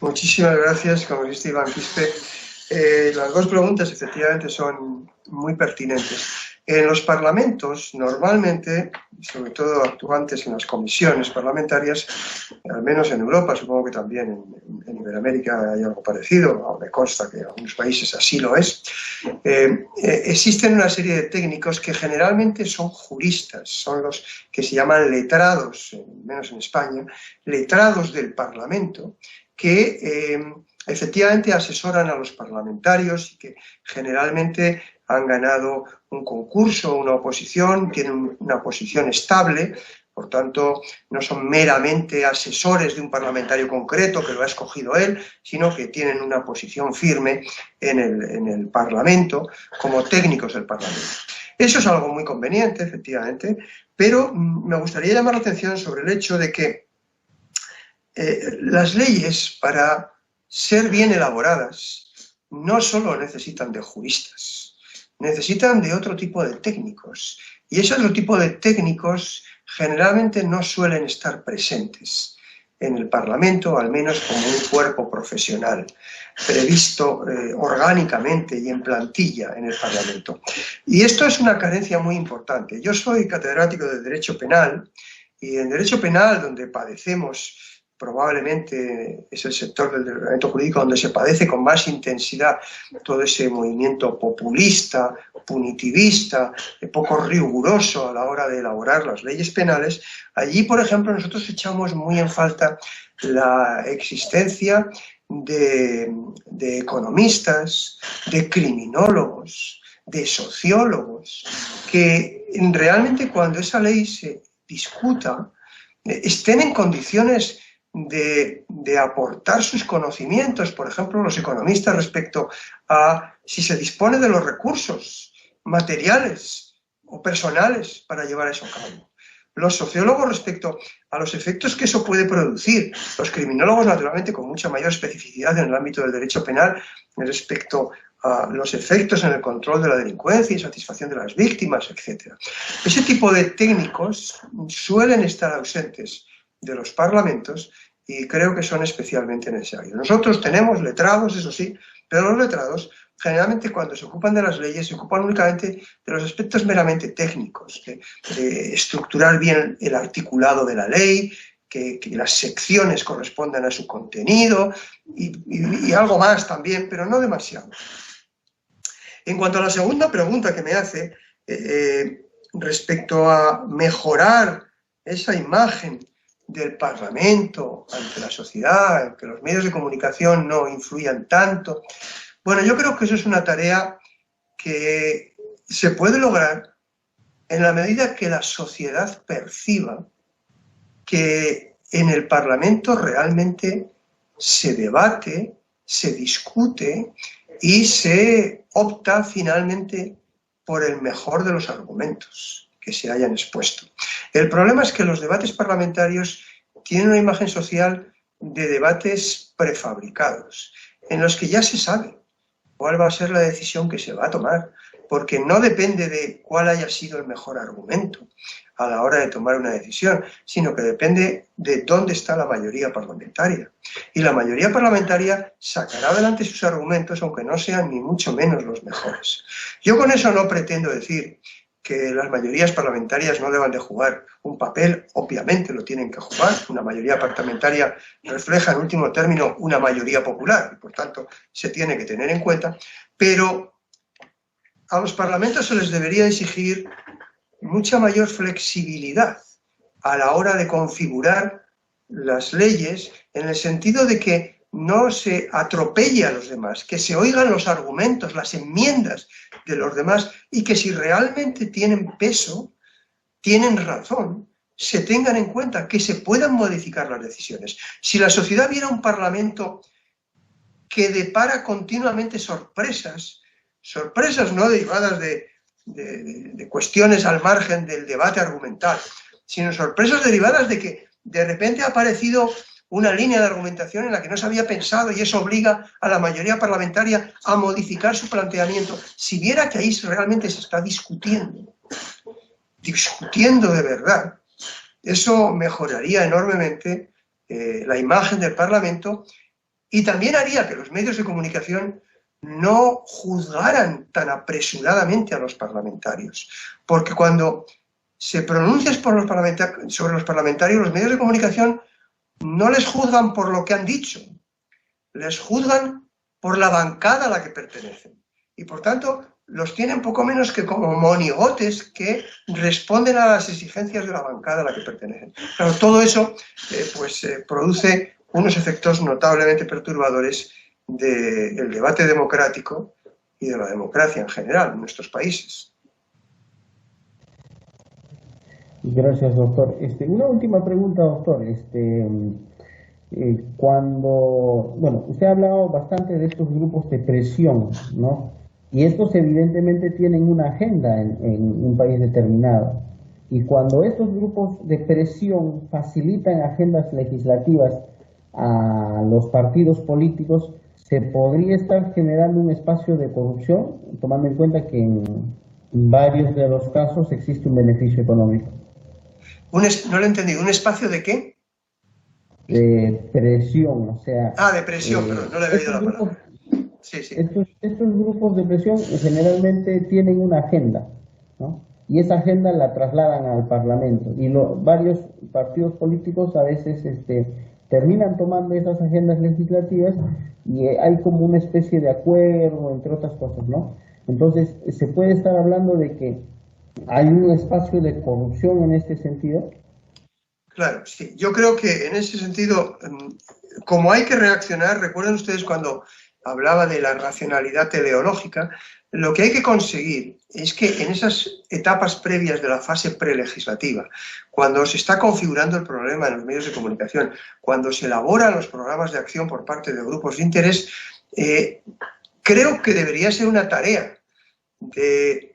Muchísimas gracias, congresista Iván Quispe. Las dos preguntas efectivamente son muy pertinentes. En los parlamentos, normalmente, sobre todo actuantes en las comisiones parlamentarias, al menos en Europa, supongo que también en Iberoamérica hay algo parecido, o me consta que en algunos países así lo es, existen una serie de técnicos que generalmente son juristas, son los que se llaman letrados, menos en España, letrados del Parlamento, que efectivamente asesoran a los parlamentarios y que generalmente han ganado un concurso, una oposición, tienen una posición estable, por tanto no son meramente asesores de un parlamentario concreto que lo ha escogido él, sino que tienen una posición firme en el Parlamento como técnicos del Parlamento. Eso es algo muy conveniente, efectivamente, pero me gustaría llamar la atención sobre el hecho de que las leyes, para ser bien elaboradas, no solo necesitan de juristas, necesitan de otro tipo de técnicos. Y ese otro tipo de técnicos generalmente no suelen estar presentes en el Parlamento, al menos como un cuerpo profesional, previsto orgánicamente y en plantilla en el Parlamento. Y esto es una carencia muy importante. Yo soy catedrático de Derecho Penal, y en Derecho Penal, donde padecemos, probablemente es el sector del ordenamiento jurídico donde se padece con más intensidad todo ese movimiento populista, punitivista, poco riguroso a la hora de elaborar las leyes penales. Allí, por ejemplo, nosotros echamos muy en falta la existencia de economistas, de criminólogos, de sociólogos, que realmente cuando esa ley se discuta estén en condiciones de aportar sus conocimientos, por ejemplo, los economistas respecto a si se dispone de los recursos materiales o personales para llevar eso a cabo. Los sociólogos respecto a los efectos que eso puede producir. Los criminólogos, naturalmente, con mucha mayor especificidad en el ámbito del derecho penal respecto a los efectos en el control de la delincuencia y satisfacción de las víctimas, etc. Ese tipo de técnicos suelen estar ausentes de los parlamentos y creo que son especialmente necesarios. Nosotros tenemos letrados, eso sí, pero los letrados generalmente cuando se ocupan de las leyes se ocupan únicamente de los aspectos meramente técnicos, de estructurar bien el articulado de la ley, que las secciones correspondan a su contenido y algo más también, pero no demasiado. En cuanto a la segunda pregunta que me hace, respecto a mejorar esa imagen del Parlamento ante la sociedad, que los medios de comunicación no influyan tanto, bueno, yo creo que eso es una tarea que se puede lograr en la medida que la sociedad perciba que en el Parlamento realmente se debate, se discute y se opta finalmente por el mejor de los argumentos que se hayan expuesto. El problema es que los debates parlamentarios tienen una imagen social de debates prefabricados, en los que ya se sabe cuál va a ser la decisión que se va a tomar, porque no depende de cuál haya sido el mejor argumento a la hora de tomar una decisión, sino que depende de dónde está la mayoría parlamentaria. Y la mayoría parlamentaria sacará adelante sus argumentos, aunque no sean ni mucho menos los mejores. Yo con eso no pretendo decir que las mayorías parlamentarias no deban de jugar un papel, obviamente lo tienen que jugar. Una mayoría parlamentaria refleja en último término una mayoría popular, y por tanto se tiene que tener en cuenta, pero a los parlamentos se les debería exigir mucha mayor flexibilidad a la hora de configurar las leyes, en el sentido de que no se atropelle a los demás, que se oigan los argumentos, las enmiendas de los demás, y que si realmente tienen peso, tienen razón, se tengan en cuenta, que se puedan modificar las decisiones. Si la sociedad viera un parlamento que depara continuamente sorpresas no derivadas de cuestiones al margen del debate argumental, sino sorpresas derivadas de que de repente ha aparecido una línea de argumentación en la que no se había pensado, y eso obliga a la mayoría parlamentaria a modificar su planteamiento. Si viera que ahí realmente se está discutiendo de verdad, eso mejoraría enormemente la imagen del Parlamento, y también haría que los medios de comunicación no juzgaran tan apresuradamente a los parlamentarios, porque cuando se pronuncian sobre los parlamentarios, los medios de comunicación no les juzgan por lo que han dicho, les juzgan por la bancada a la que pertenecen, y por tanto los tienen poco menos que como monigotes que responden a las exigencias de la bancada a la que pertenecen. Claro, todo eso produce unos efectos notablemente perturbadores del debate democrático y de la democracia en general en nuestros países. Gracias, doctor. Una última pregunta, doctor. Usted ha hablado bastante de estos grupos de presión, ¿no? Y estos evidentemente tienen una agenda en un país determinado. Y cuando estos grupos de presión facilitan agendas legislativas a los partidos políticos, ¿se podría estar generando un espacio de corrupción, tomando en cuenta que en varios de los casos existe un beneficio económico? No lo he entendido. ¿Un espacio de qué? De presión, o sea... de presión, perdón, no le he oído la palabra. Sí. Estos grupos de presión generalmente tienen una agenda, ¿no? Y esa agenda la trasladan al Parlamento, y varios partidos políticos a veces terminan tomando esas agendas legislativas, y hay como una especie de acuerdo, entre otras cosas, ¿no? Entonces, ¿se puede estar hablando de que hay un espacio de corrupción en este sentido? Claro, sí. Yo creo que en ese sentido, como hay que reaccionar, recuerden ustedes cuando hablaba de la racionalidad teleológica, lo que hay que conseguir es que en esas etapas previas de la fase prelegislativa, cuando se está configurando el problema en los medios de comunicación, cuando se elaboran los programas de acción por parte de grupos de interés, creo que debería ser una tarea de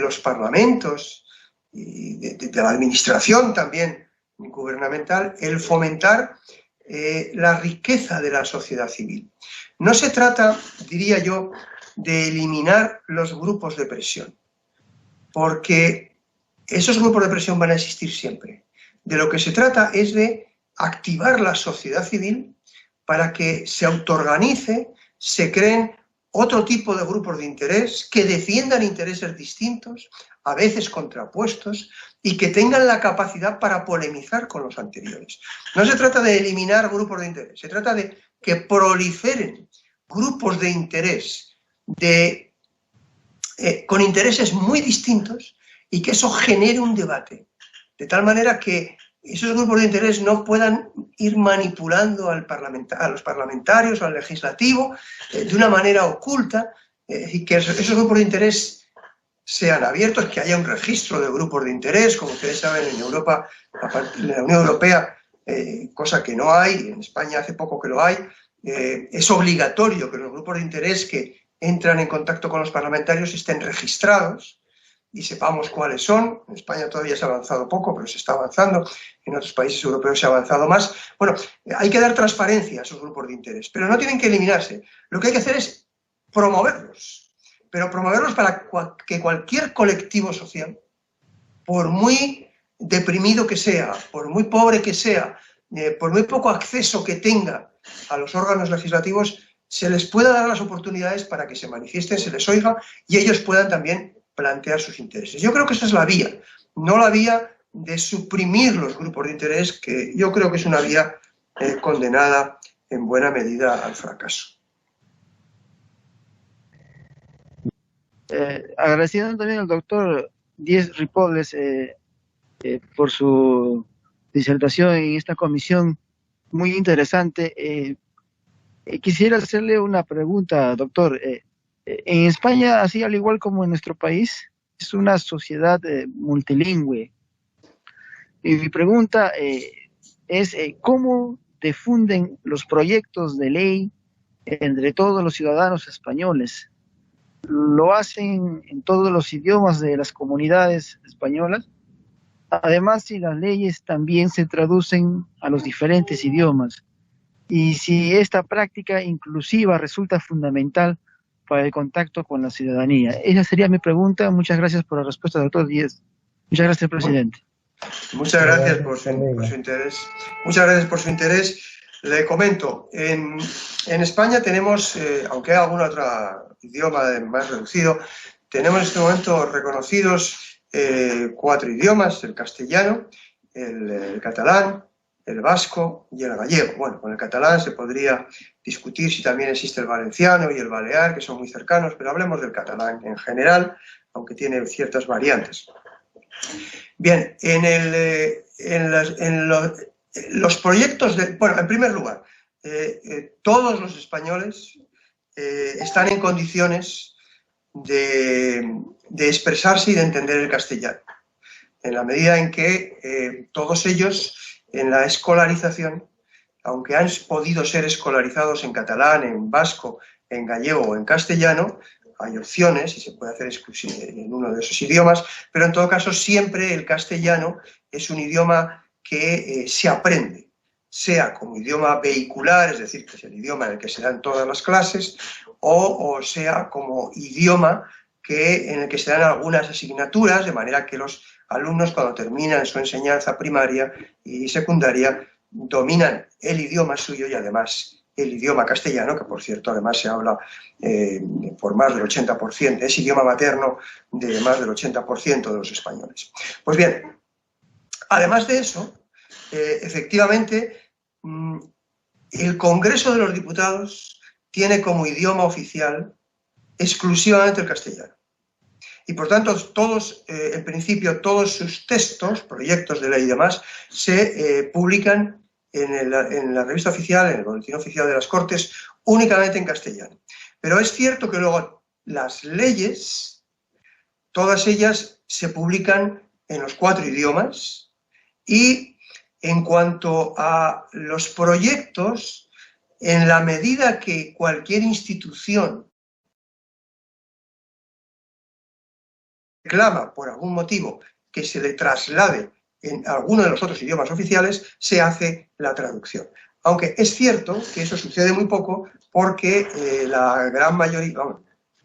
los parlamentos y de la administración también gubernamental el fomentar la riqueza de la sociedad civil. No se trata, diría yo, de eliminar los grupos de presión, porque esos grupos de presión van a existir siempre. De lo que se trata es de activar la sociedad civil para que se autoorganice, se creen otro tipo de grupos de interés que defiendan intereses distintos, a veces contrapuestos, y que tengan la capacidad para polemizar con los anteriores. No se trata de eliminar grupos de interés, se trata de que proliferen grupos de interés con intereses muy distintos, y que eso genere un debate, de tal manera que esos grupos de interés no puedan ir manipulando a los parlamentarios, al legislativo, de una manera oculta, y que esos grupos de interés sean abiertos, que haya un registro de grupos de interés. Como ustedes saben, en Europa, en la Unión Europea, cosa que no hay, en España hace poco que lo hay, es obligatorio que los grupos de interés que entran en contacto con los parlamentarios estén registrados y sepamos cuáles son. En España todavía se ha avanzado poco, pero se está avanzando. En otros países europeos se ha avanzado más. Bueno, hay que dar transparencia a esos grupos de interés, pero no tienen que eliminarse. Lo que hay que hacer es promoverlos, pero promoverlos para que cualquier colectivo social, por muy deprimido que sea, por muy pobre que sea, por muy poco acceso que tenga a los órganos legislativos, se les pueda dar las oportunidades para que se manifiesten, se les oiga y ellos puedan también plantear sus intereses. Yo creo que esa es la vía, no la vía de suprimir los grupos de interés, que yo creo que es una vía condenada en buena medida al fracaso. Agradeciendo también al doctor Díez Ripobles por su disertación en esta comisión muy interesante. Quisiera hacerle una pregunta, doctor. En España, así al igual como en nuestro país, es una sociedad multilingüe. Y mi pregunta es ¿cómo difunden los proyectos de ley entre todos los ciudadanos españoles? ¿Lo hacen en todos los idiomas de las comunidades españolas? Además, si las leyes también se traducen a los diferentes idiomas. Y si esta práctica inclusiva resulta fundamental para el contacto con la ciudadanía. Esa sería mi pregunta. Muchas gracias por la respuesta, doctor Díez. Muchas gracias, presidente. Muchas gracias por su interés. Muchas gracias por su interés. Le comento, en España tenemos, aunque hay algún otro idioma más reducido, tenemos en este momento reconocidos 4 idiomas: el castellano, el catalán, el vasco y el gallego. Bueno, con el catalán se podría discutir si también existe el valenciano y el balear, que son muy cercanos, pero hablemos del catalán en general, aunque tiene ciertas variantes. Bien, en los proyectos de... Bueno, en primer lugar, todos los españoles están en condiciones de expresarse y de entender el castellano, en la medida en que todos ellos, en la escolarización, aunque han podido ser escolarizados en catalán, en vasco, en gallego o en castellano, hay opciones y se puede hacer en uno de esos idiomas, pero en todo caso siempre el castellano es un idioma que se aprende, sea como idioma vehicular, es decir, que es el idioma en el que se dan todas las clases, o sea como idioma en el que se dan algunas asignaturas, de manera que los alumnos, cuando terminan su enseñanza primaria y secundaria, dominan el idioma suyo y además el idioma castellano, que por cierto además se habla por más del 80%, es idioma materno de más del 80% de los españoles. Pues bien, además de eso, efectivamente, el Congreso de los Diputados tiene como idioma oficial exclusivamente el castellano. Y por tanto, en principio, todos sus textos, proyectos de ley y demás, se publican en la revista oficial, en el boletín oficial de las Cortes, únicamente en castellano. Pero es cierto que luego las leyes, todas ellas se publican en los 4 idiomas, y en cuanto a los proyectos, en la medida que cualquier institución reclama por algún motivo que se le traslade en alguno de los otros idiomas oficiales, se hace la traducción. Aunque es cierto que eso sucede muy poco porque la gran mayoría,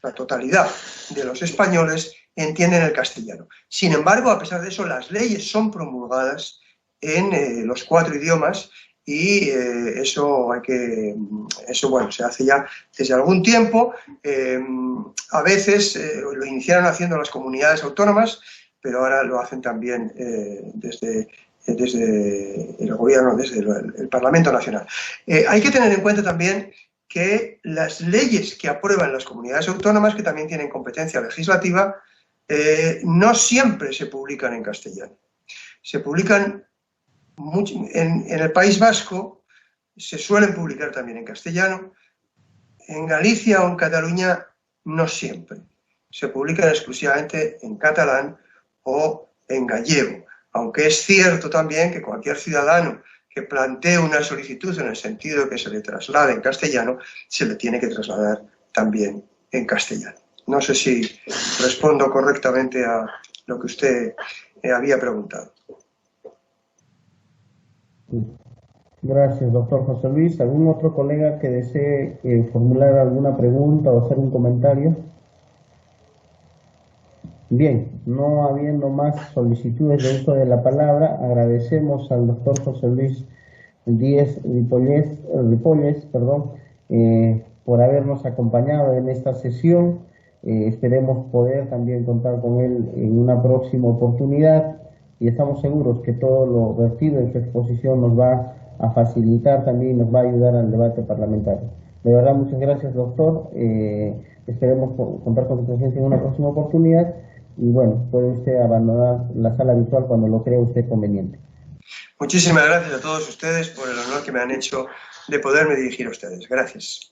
la totalidad de los españoles entienden el castellano. Sin embargo, a pesar de eso, las leyes son promulgadas en los 4 idiomas y eso bueno, se hace ya desde algún tiempo. A veces lo iniciaron haciendo las comunidades autónomas, pero ahora lo hacen también desde el gobierno, desde el Parlamento Nacional. Hay que tener en cuenta también que las leyes que aprueban las comunidades autónomas, que también tienen competencia legislativa, no siempre se publican en castellano. Se publican en el País Vasco, se suelen publicar también en castellano. En Galicia o en Cataluña no siempre. Se publican exclusivamente en catalán o en gallego, aunque es cierto también que cualquier ciudadano que plantee una solicitud en el sentido de que se le traslade en castellano, se le tiene que trasladar también en castellano. No sé si respondo correctamente a lo que usted había preguntado. Gracias, doctor José Luis. ¿Algún otro colega que desee formular alguna pregunta o hacer un comentario? Bien, no habiendo más solicitudes de uso de la palabra, agradecemos al doctor José Luis Díez Ripolles, por habernos acompañado en esta sesión. Esperemos poder también contar con él en una próxima oportunidad y estamos seguros que todo lo vertido en su exposición nos va a facilitar también y nos va a ayudar al debate parlamentario. De verdad, muchas gracias, doctor. Esperemos contar con su presencia en una próxima oportunidad. Y bueno, puede usted abandonar la sala virtual cuando lo crea usted conveniente. Muchísimas gracias a todos ustedes por el honor que me han hecho de poderme dirigir a ustedes. Gracias.